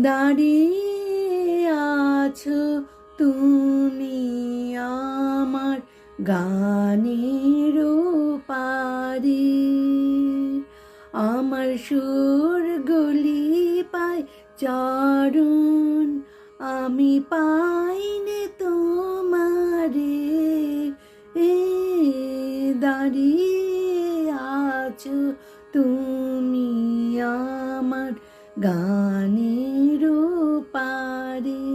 দাঁড়িয়ে আছো তুমি আমার গানের পারে, আমার সুর গলি পায় চরণ, আমি পাইনে তোমারে। এ দাঁড়িয়ে আছো তুমি আমার গানের পারে।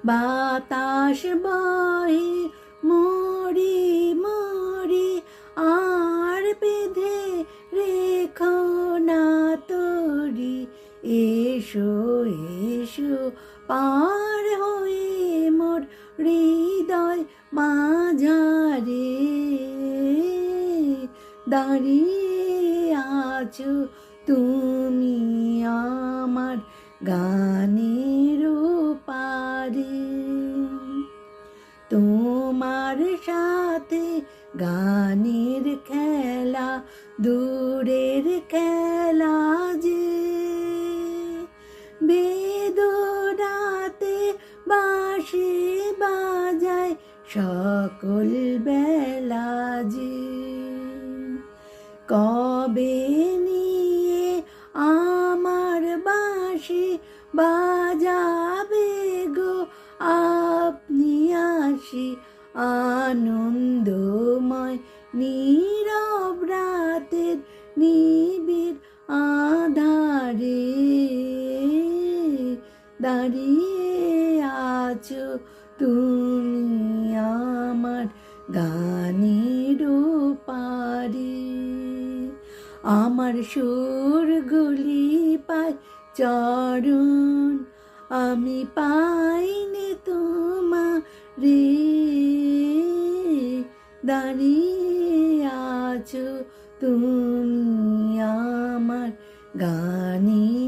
বাতাস বহে মরি মরি, আর বেঁধে রেখো না তরি। এসো এসো পার হয়ে মোর হৃদয় মাঝারে, দাঁড়িয়ে আছো তুমি আমার গানের পারে। তোমার সাথে গানের খেলা দূরের খেলা যে, বেদনাতে বাঁশি বাজায় সকল বেলা যে। কবে নিয়ে আমার বাঁশি বাজাবে গো আপনি আসি, আনন্দময় নীরব রাতের নিবিড় আধারে, দাঁড়িয়ে আছো তুমি আমার গানের পারে। আমার সুরগুলি পায় চরণ, আমি পাইনি তোমারে। দাঁড়িয়ে আছো তুমি আমার গানে